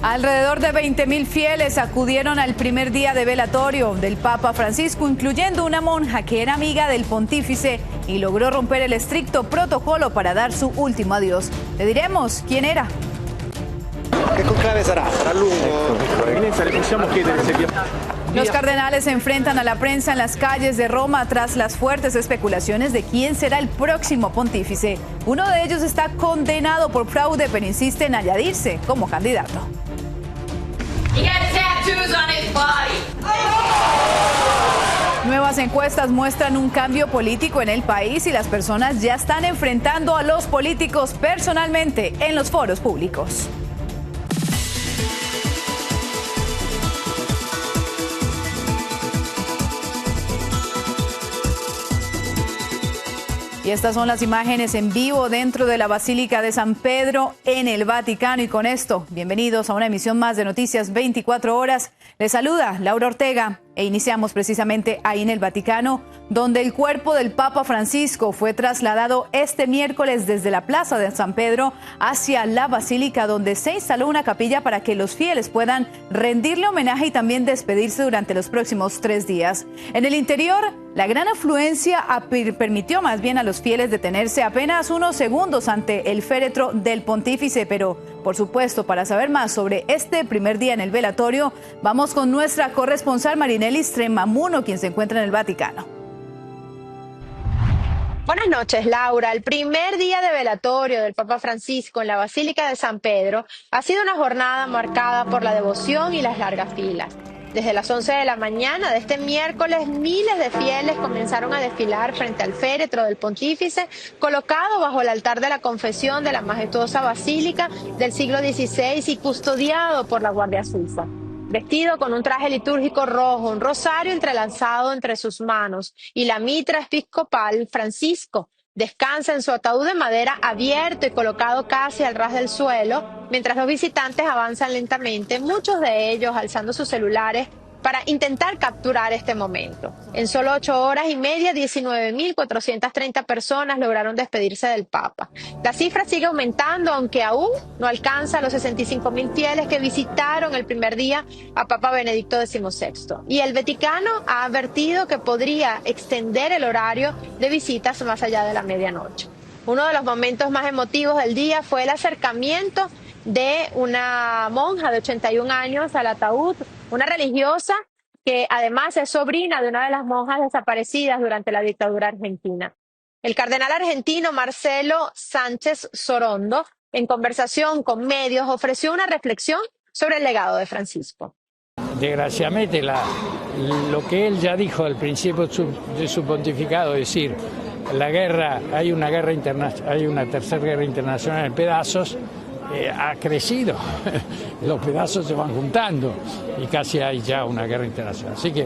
Alrededor de 20.000 fieles acudieron al primer día de velatorio del Papa Francisco, incluyendo una monja que era amiga del pontífice y logró romper el estricto protocolo para dar su último adiós. Le diremos quién era. ¿Qué conclave será? ¿Será lungo? Los cardenales se enfrentan a la prensa en las calles de Roma tras las fuertes especulaciones de quién será el próximo pontífice. Uno de ellos está condenado por fraude, pero insiste en añadirse como candidato. Nuevas encuestas muestran un cambio político en el país y las personas ya están enfrentando a los políticos personalmente en los foros públicos. Y estas son las imágenes en vivo dentro de la Basílica de San Pedro en el Vaticano. Y con esto, bienvenidos a una emisión más de Noticias 24 Horas. Les saluda Laura Ortega e iniciamos precisamente ahí en el Vaticano, donde el cuerpo del Papa Francisco fue trasladado este miércoles desde la Plaza de San Pedro hacia la Basílica, donde se instaló una capilla para que los fieles puedan rendirle homenaje y también despedirse durante los próximos 3 días. En el interior, la gran afluencia permitió más bien a los fieles detenerse apenas unos segundos ante el féretro del pontífice, pero por supuesto, para saber más sobre este primer día en el velatorio, vamos con nuestra corresponsal Marinelli Stremamuno, quien se encuentra en el Vaticano. Buenas noches, Laura. El primer día de velatorio del Papa Francisco en la Basílica de San Pedro ha sido una jornada marcada por la devoción y las largas filas. Desde las 11 de la mañana de este miércoles, miles de fieles comenzaron a desfilar frente al féretro del pontífice, colocado bajo el altar de la confesión de la majestuosa basílica del siglo XVI y custodiado por la Guardia Suiza. Vestido con un traje litúrgico rojo, un rosario entrelazado entre sus manos y la mitra episcopal, Francisco descansa en su ataúd de madera abierto y colocado casi al ras del suelo, mientras los visitantes avanzan lentamente, muchos de ellos alzando sus celulares para intentar capturar este momento. En solo 8 horas y media, 19.430 personas lograron despedirse del Papa. La cifra sigue aumentando, aunque aún no alcanza los 65.000 fieles que visitaron el primer día a Papa Benedicto XVI. Y el Vaticano ha advertido que podría extender el horario de visitas más allá de la medianoche. Uno de los momentos más emotivos del día fue el acercamiento de una monja de 81 años al ataúd, una religiosa que además es sobrina de una de las monjas desaparecidas durante la dictadura argentina. El cardenal argentino Marcelo Sánchez Sorondo, en conversación con medios, ofreció una reflexión sobre el legado de Francisco. Desgraciadamente, lo que él ya dijo al principio de su pontificado, es decir, la guerra, hay una tercera guerra internacional en pedazos, ha crecido, los pedazos se van juntando y casi hay ya una guerra internacional. Así que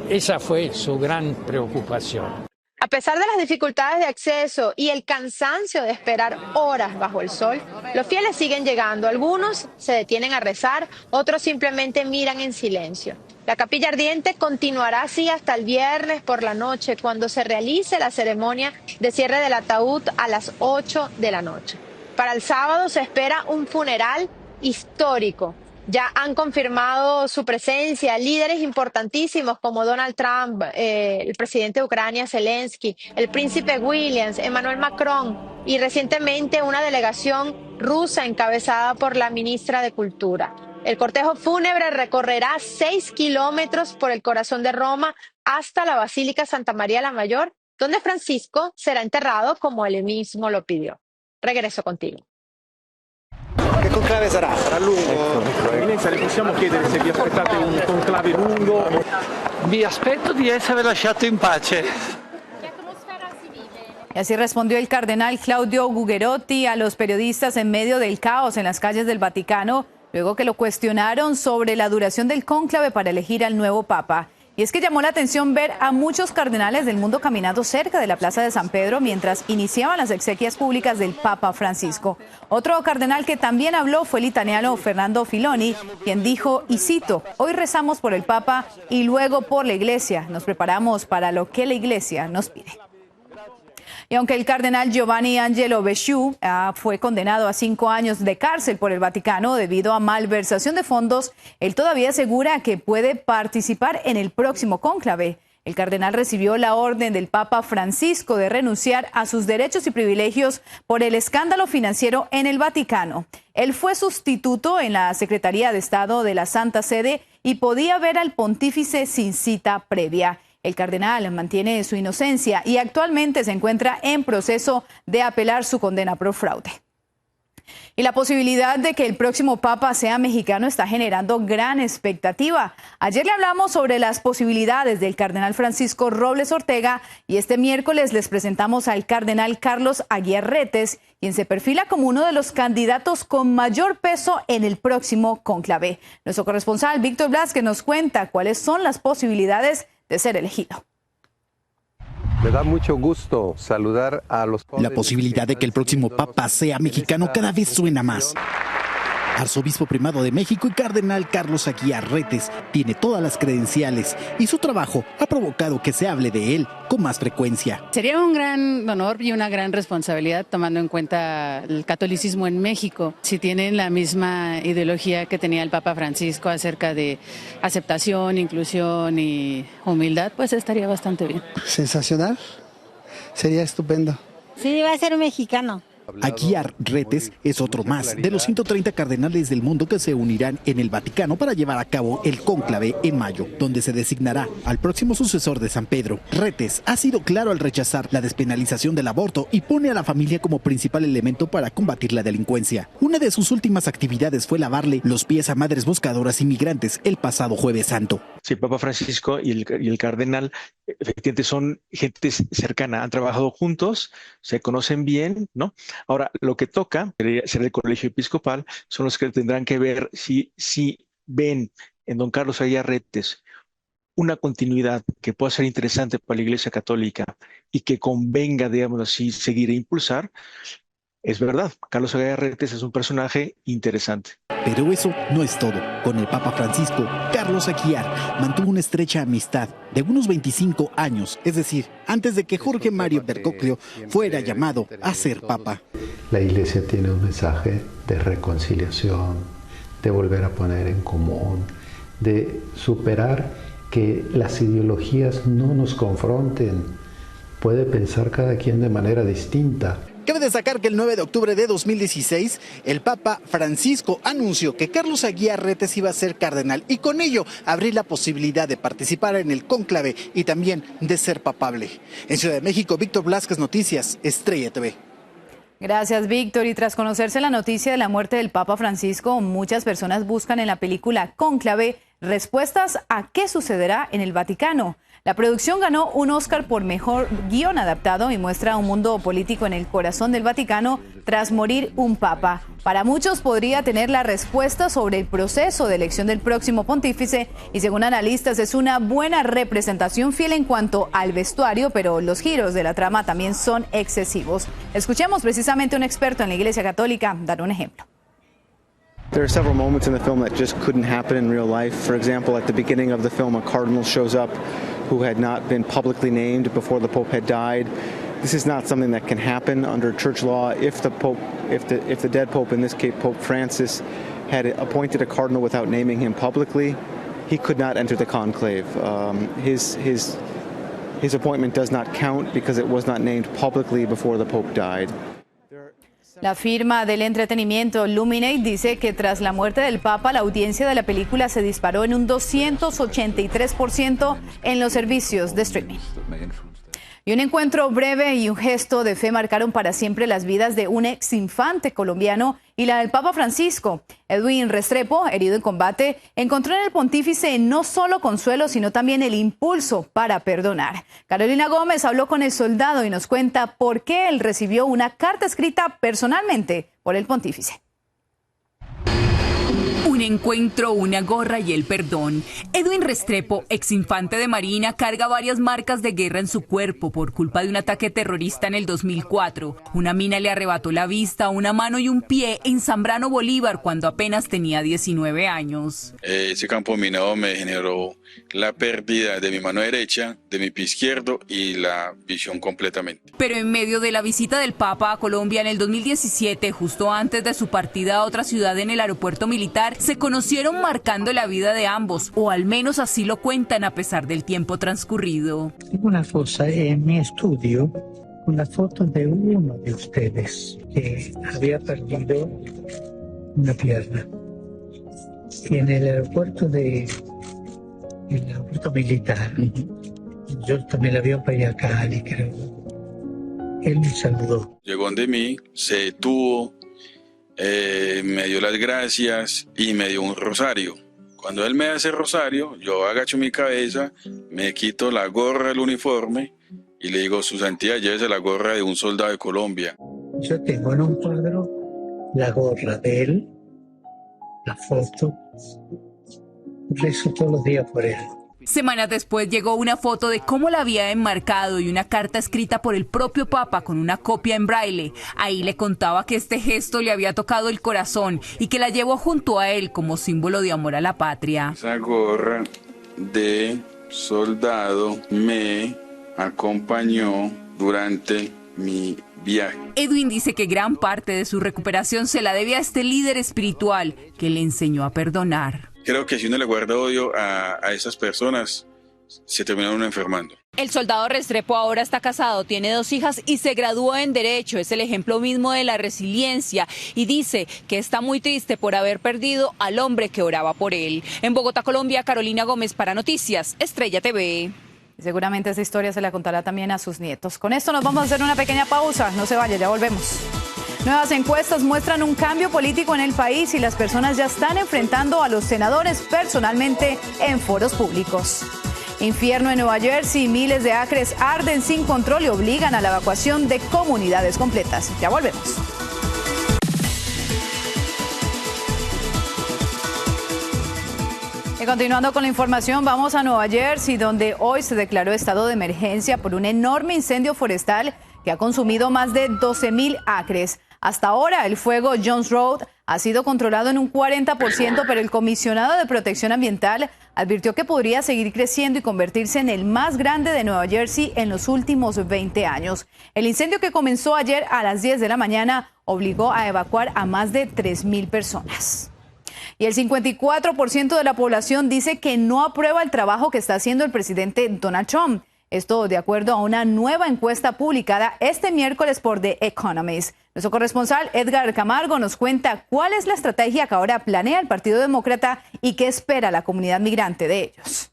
esa fue su gran preocupación. A pesar de las dificultades de acceso y el cansancio de esperar horas bajo el sol, los fieles siguen llegando. Algunos se detienen a rezar, otros simplemente miran en silencio. La capilla ardiente continuará así hasta el viernes por la noche, cuando se realice la ceremonia de cierre del ataúd a las 8 de la noche. Para el sábado se espera un funeral histórico. Ya han confirmado su presencia líderes importantísimos como Donald Trump, el presidente de Ucrania Zelensky, el príncipe William, Emmanuel Macron y recientemente una delegación rusa encabezada por la ministra de Cultura. El cortejo fúnebre recorrerá 6 kilómetros por el corazón de Roma hasta la Basílica Santa María la Mayor, donde Francisco será enterrado como él mismo lo pidió. Regreso contigo. Che conclave sarà? Sarà lungo? Eccellenza, le possiamo chiedere se vi aspettate un conclave lungo? Vi aspetto di essere lasciato in pace. Y así respondió el cardenal Claudio Gugerotti a los periodistas en medio del caos en las calles del Vaticano, luego que lo cuestionaron sobre la duración del cónclave para elegir al nuevo papa. Y es que llamó la atención ver a muchos cardenales del mundo caminando cerca de la Plaza de San Pedro mientras iniciaban las exequias públicas del Papa Francisco. Otro cardenal que también habló fue el italiano Fernando Filoni, quien dijo, y cito, hoy rezamos por el Papa y luego por la Iglesia. Nos preparamos para lo que la Iglesia nos pide. Y aunque el cardenal Giovanni Angelo Becciu fue condenado a 5 años de cárcel por el Vaticano debido a malversación de fondos, él todavía asegura que puede participar en el próximo cónclave. El cardenal recibió la orden del Papa Francisco de renunciar a sus derechos y privilegios por el escándalo financiero en el Vaticano. Él fue sustituto en la Secretaría de Estado de la Santa Sede y podía ver al pontífice sin cita previa. El cardenal mantiene su inocencia y actualmente se encuentra en proceso de apelar su condena por fraude. Y la posibilidad de que el próximo papa sea mexicano está generando gran expectativa. Ayer le hablamos sobre las posibilidades del cardenal Francisco Robles Ortega y este miércoles les presentamos al cardenal Carlos Aguiar Retes, quien se perfila como uno de los candidatos con mayor peso en el próximo cónclave. Nuestro corresponsal Víctor Blázquez nos cuenta cuáles son las posibilidades de ser elegido. Me da mucho gusto saludar a los... La posibilidad de que el próximo papa sea mexicano cada vez suena más. Arzobispo primado de México y cardenal Carlos Aguiar Retes tiene todas las credenciales y su trabajo ha provocado que se hable de él con más frecuencia. Sería un gran honor y una gran responsabilidad tomando en cuenta el catolicismo en México. Si tienen la misma ideología que tenía el Papa Francisco acerca de aceptación, inclusión y humildad, pues estaría bastante bien. Sensacional, sería estupendo. Sí, va a ser un mexicano. Aguiar Retes es otro más de los 130 cardenales del mundo que se unirán en el Vaticano para llevar a cabo el cónclave en mayo, donde se designará al próximo sucesor de San Pedro. Retes ha sido claro al rechazar la despenalización del aborto y pone a la familia como principal elemento para combatir la delincuencia. Una de sus últimas actividades fue lavarle los pies a madres buscadoras inmigrantes el pasado Jueves Santo. Sí, el Papa Francisco y el cardenal efectivamente son gente cercana, han trabajado juntos, se conocen bien, ¿no? Ahora, lo que toca ser el colegio episcopal son los que tendrán que ver si ven en don Carlos Aguiar Retes una continuidad que pueda ser interesante para la Iglesia Católica y que convenga, digamos así, seguir e impulsar. Es verdad, Carlos Aguiar Retes es un personaje interesante. Pero eso no es todo. Con el Papa Francisco, Carlos Aguiar mantuvo una estrecha amistad de unos 25 años, es decir, antes de que Jorge Mario Bergoglio fuera llamado a ser Papa. La Iglesia tiene un mensaje de reconciliación, de volver a poner en común, de superar que las ideologías no nos confronten. Puede pensar cada quien de manera distinta. Cabe destacar que el 9 de octubre de 2016, el Papa Francisco anunció que Carlos Aguiar Retes iba a ser cardenal y con ello abrir la posibilidad de participar en el cónclave y también de ser papable. En Ciudad de México, Víctor Blázquez, Noticias, Estrella TV. Gracias, Víctor. Y tras conocerse la noticia de la muerte del Papa Francisco, muchas personas buscan en la película Cónclave respuestas a qué sucederá en el Vaticano. La producción ganó un Oscar por mejor guión adaptado y muestra un mundo político en el corazón del Vaticano tras morir un papa. Para muchos podría tener la respuesta sobre el proceso de elección del próximo pontífice y según analistas es una buena representación fiel en cuanto al vestuario, pero los giros de la trama también son excesivos. Escuchemos precisamente a un experto en la Iglesia Católica dar un ejemplo. There are several moments in the film that just couldn't happen in real life. For example, at the beginning of the film, a cardinal shows up who had not been publicly named before the Pope had died. This is not something that can happen under church law. If the dead Pope, in this case Pope Francis, had appointed a cardinal without naming him publicly, he could not enter the conclave. His appointment does not count because it was not named publicly before the Pope died. La firma del entretenimiento Luminate dice que tras la muerte del Papa, la audiencia de la película se disparó en un 283% en los servicios de streaming. Y un encuentro breve y un gesto de fe marcaron para siempre las vidas de un ex infante colombiano y la del Papa Francisco. Edwin Restrepo, herido en combate, encontró en el pontífice no solo consuelo, sino también el impulso para perdonar. Carolina Gómez habló con el soldado y nos cuenta por qué él recibió una carta escrita personalmente por el pontífice. Un encuentro, una gorra y el perdón. Edwin Restrepo, exinfante de Marina, carga varias marcas de guerra en su cuerpo por culpa de un ataque terrorista en el 2004. Una mina le arrebató la vista, una mano y un pie en Zambrano Bolívar cuando apenas tenía 19 años. Ese campo minado me generó la pérdida de mi mano derecha, de mi pie izquierdo y la visión completamente. Pero en medio de la visita del Papa a Colombia en el 2017, justo antes de su partida a otra ciudad en el aeropuerto militar, se conocieron marcando la vida de ambos, o al menos así lo cuentan a pesar del tiempo transcurrido. Tengo una cosa en mi estudio, una foto de uno de ustedes que había perdido una pierna. Y en el aeropuerto militar, yo también la vi para allá a Cali, creo. Él me saludó. Llegó donde mí, se detuvo, me dio las gracias y me dio un rosario. Cuando él me hace rosario, yo agacho mi cabeza, me quito la gorra, el uniforme y le digo: su santidad, llévese la gorra de un soldado de Colombia. Yo tengo en un cuadro la gorra de él, la foto, rezo todos los días por él. Semanas después llegó una foto de cómo la había enmarcado y una carta escrita por el propio Papa con una copia en braille. Ahí le contaba que este gesto le había tocado el corazón y que la llevó junto a él como símbolo de amor a la patria. Esa gorra de soldado me acompañó durante mi viaje. Edwin dice que gran parte de su recuperación se la debe a este líder espiritual que le enseñó a perdonar. Creo que si uno le guarda odio a esas personas, se termina uno enfermando. El soldado Restrepo ahora está casado, tiene 2 hijas y se graduó en Derecho. Es el ejemplo mismo de la resiliencia y dice que está muy triste por haber perdido al hombre que oraba por él. En Bogotá, Colombia, Carolina Gómez para Noticias Estrella TV. Seguramente esa historia se la contará también a sus nietos. Con esto nos vamos a hacer una pequeña pausa. No se vaya, ya volvemos. Nuevas encuestas muestran un cambio político en el país y las personas ya están enfrentando a los senadores personalmente en foros públicos. Infierno en Nueva Jersey, miles de acres arden sin control y obligan a la evacuación de comunidades completas. Ya volvemos. Y continuando con la información, vamos a Nueva Jersey, donde hoy se declaró estado de emergencia por un enorme incendio forestal que ha consumido más de 12,000 acres. Hasta ahora, el fuego Jones Road ha sido controlado en un 40%, pero el comisionado de Protección Ambiental advirtió que podría seguir creciendo y convertirse en el más grande de Nueva Jersey en los últimos 20 años. El incendio, que comenzó ayer a las 10 de la mañana, obligó a evacuar a más de 3,000 personas. Y el 54% de la población dice que no aprueba el trabajo que está haciendo el presidente Donald Trump. Esto de acuerdo a una nueva encuesta publicada este miércoles por The Economist. Nuestro corresponsal Edgar Camargo nos cuenta cuál es la estrategia que ahora planea el Partido Demócrata y qué espera la comunidad migrante de ellos.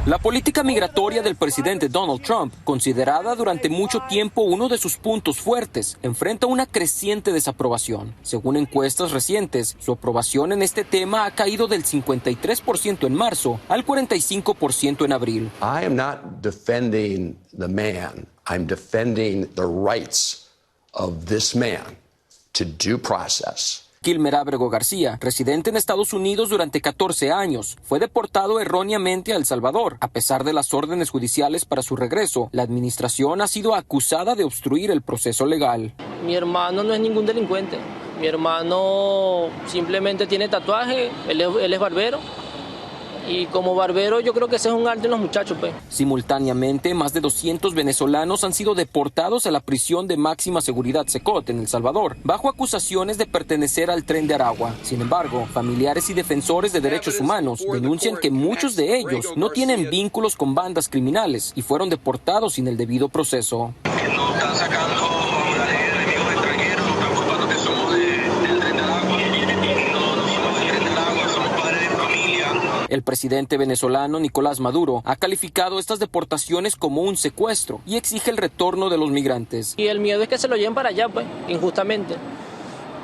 La política migratoria del presidente Donald Trump, considerada durante mucho tiempo uno de sus puntos fuertes, enfrenta una creciente desaprobación. Según encuestas recientes, su aprobación en este tema ha caído del 53% en marzo al 45% en abril. I am not defending the man. I'm defending the rights of this man to due process. Kilmer Ábrego García, residente en Estados Unidos durante 14 años, fue deportado erróneamente a El Salvador. A pesar de las órdenes judiciales para su regreso, la administración ha sido acusada de obstruir el proceso legal. Mi hermano no es ningún delincuente. Mi hermano simplemente tiene tatuaje, él es barbero. Y como barbero yo creo que ese es un arte en los muchachos, pues. Simultáneamente, más de 200 venezolanos han sido deportados a la prisión de máxima seguridad Secot en El Salvador, bajo acusaciones de pertenecer al Tren de Aragua. Sin embargo, familiares y defensores de derechos humanos denuncian que muchos de ellos no tienen vínculos con bandas criminales y fueron deportados sin el debido proceso. El presidente venezolano Nicolás Maduro ha calificado estas deportaciones como un secuestro y exige el retorno de los migrantes. Y el miedo es que se lo lleven para allá, pues, injustamente.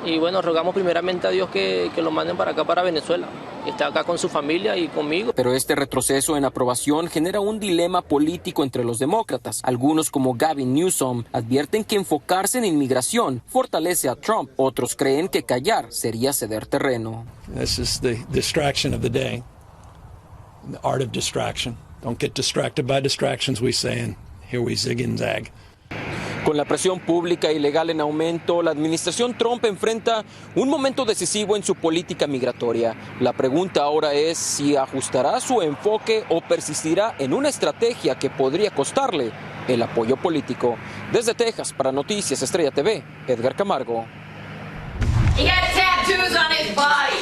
Y bueno, rogamos primeramente a Dios que lo manden para acá, para Venezuela, que esté acá con su familia y conmigo. Pero este retroceso en aprobación genera un dilema político entre los demócratas. Algunos, como Gavin Newsom, advierten que enfocarse en inmigración fortalece a Trump. Otros creen que callar sería ceder terreno. This is the distraction of the day. The art of distraction. Don't get distracted by distractions, we say, and here we zig and zag. Con la presión pública y legal en aumento, la administración Trump enfrenta un momento decisivo en su política migratoria. La pregunta ahora es si ajustará su enfoque o persistirá en una estrategia que podría costarle el apoyo político. Desde Texas, para Noticias Estrella TV, Edgar Camargo. He had tattoos on his body.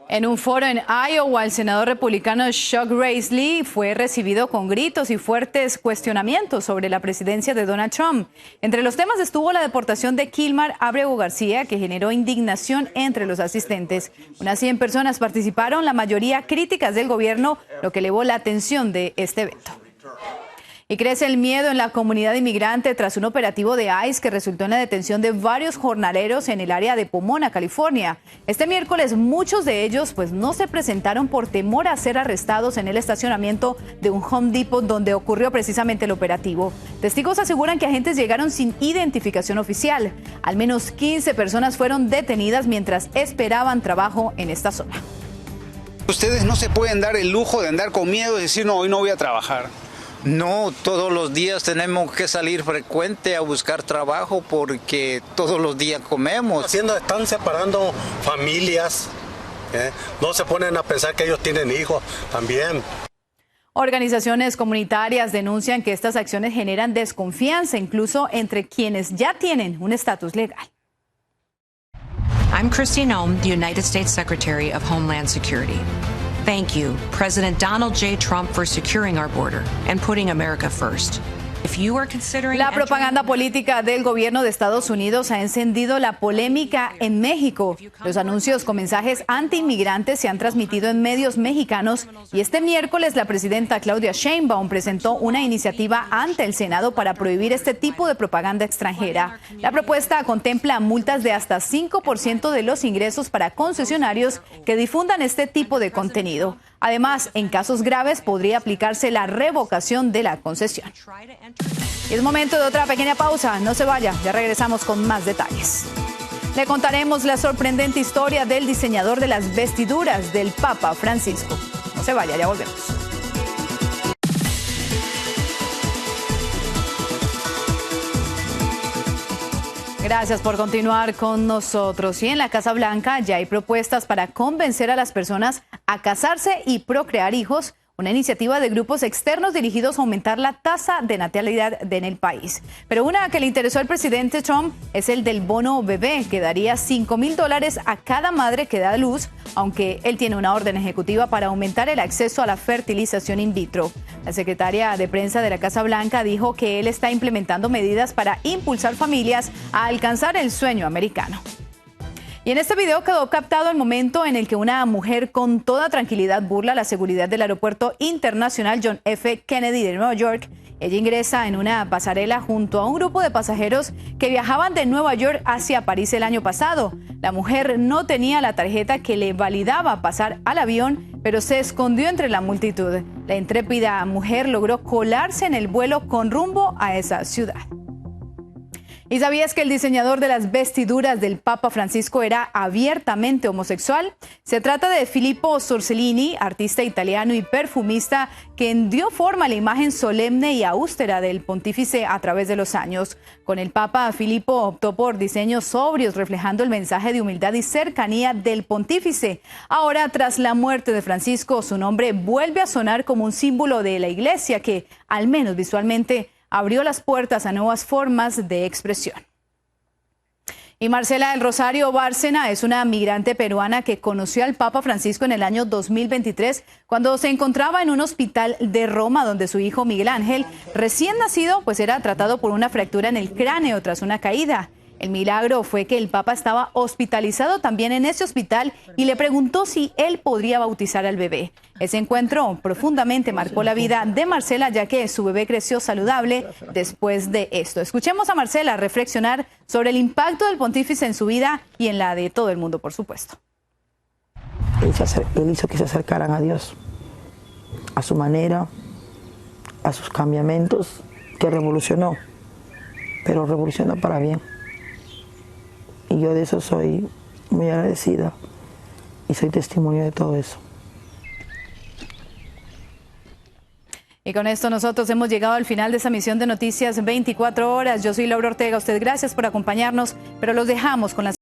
En un foro en Iowa, el senador republicano Chuck Grassley fue recibido con gritos y fuertes cuestionamientos sobre la presidencia de Donald Trump. Entre los temas estuvo la deportación de Kilmar Abreu García, que generó indignación entre los asistentes. Unas 100 personas participaron, la mayoría críticas del gobierno, lo que elevó la atención de este evento. Y crece el miedo en la comunidad inmigrante tras un operativo de ICE que resultó en la detención de varios jornaleros en el área de Pomona, California. Este miércoles muchos de ellos no se presentaron por temor a ser arrestados en el estacionamiento de un Home Depot donde ocurrió precisamente el operativo. Testigos aseguran que agentes llegaron sin identificación oficial. Al menos 15 personas fueron detenidas mientras esperaban trabajo en esta zona. Ustedes no se pueden dar el lujo de andar con miedo y decir, no, hoy no voy a trabajar. No, todos los días tenemos que salir frecuente a buscar trabajo porque todos los días comemos. Están separando familias, no se ponen a pensar que ellos tienen hijos también. Organizaciones comunitarias denuncian que estas acciones generan desconfianza incluso entre quienes ya tienen un estatus legal. I'm Kristi Noem, the United States Secretary of Homeland Security. Thank you, President Donald J. Trump, for securing our border and putting America first. La propaganda política del gobierno de Estados Unidos ha encendido la polémica en México. Los anuncios con mensajes anti-inmigrantes se han transmitido en medios mexicanos y este miércoles la presidenta Claudia Sheinbaum presentó una iniciativa ante el Senado para prohibir este tipo de propaganda extranjera. La propuesta contempla multas de hasta 5% de los ingresos para concesionarios que difundan este tipo de contenido. Además, en casos graves podría aplicarse la revocación de la concesión. Y es momento de otra pequeña pausa. No se vaya, ya regresamos con más detalles. Le contaremos la sorprendente historia del diseñador de las vestiduras del Papa Francisco. No se vaya, ya volvemos. Gracias por continuar con nosotros. Y en la Casa Blanca ya hay propuestas para convencer a las personas a casarse y procrear hijos, una iniciativa de grupos externos dirigidos a aumentar la tasa de natalidad en el país. Pero una que le interesó al presidente Trump es el del bono bebé, que daría $5,000 a cada madre que da a luz, aunque él tiene una orden ejecutiva para aumentar el acceso a la fertilización in vitro. La secretaria de prensa de la Casa Blanca dijo que él está implementando medidas para impulsar familias a alcanzar el sueño americano. Y en este video quedó captado el momento en el que una mujer con toda tranquilidad burla la seguridad del Aeropuerto Internacional John F. Kennedy de Nueva York. Ella ingresa en una pasarela junto a un grupo de pasajeros que viajaban de Nueva York hacia París el año pasado. La mujer no tenía la tarjeta que le validaba pasar al avión, pero se escondió entre la multitud. La intrépida mujer logró colarse en el vuelo con rumbo a esa ciudad. ¿Y sabías que el diseñador de las vestiduras del Papa Francisco era abiertamente homosexual? Se trata de Filippo Sorsellini, artista italiano y perfumista, quien dio forma a la imagen solemne y austera del pontífice a través de los años. Con el Papa, Filippo optó por diseños sobrios, reflejando el mensaje de humildad y cercanía del pontífice. Ahora, tras la muerte de Francisco, su nombre vuelve a sonar como un símbolo de la Iglesia que, al menos visualmente, abrió las puertas a nuevas formas de expresión. Y Marcela del Rosario Bárcena es una migrante peruana que conoció al Papa Francisco en el año 2023 cuando se encontraba en un hospital de Roma donde su hijo Miguel Ángel, recién nacido, pues era tratado por una fractura en el cráneo tras una caída. El milagro fue que el Papa estaba hospitalizado también en ese hospital y le preguntó si él podría bautizar al bebé. Ese encuentro profundamente marcó la vida de Marcela, ya que su bebé creció saludable después de esto. Escuchemos a Marcela reflexionar sobre el impacto del pontífice en su vida y en la de todo el mundo, por supuesto. Él hizo que se acercaran a Dios, a su manera, a sus cambiamientos, que revolucionó, pero revolucionó para bien. Y yo de eso soy muy agradecida y soy testimonio de todo eso. Y con esto nosotros hemos llegado al final de esta misión de Noticias 24 Horas. Yo soy Laura Ortega. Usted gracias por acompañarnos, pero los dejamos con las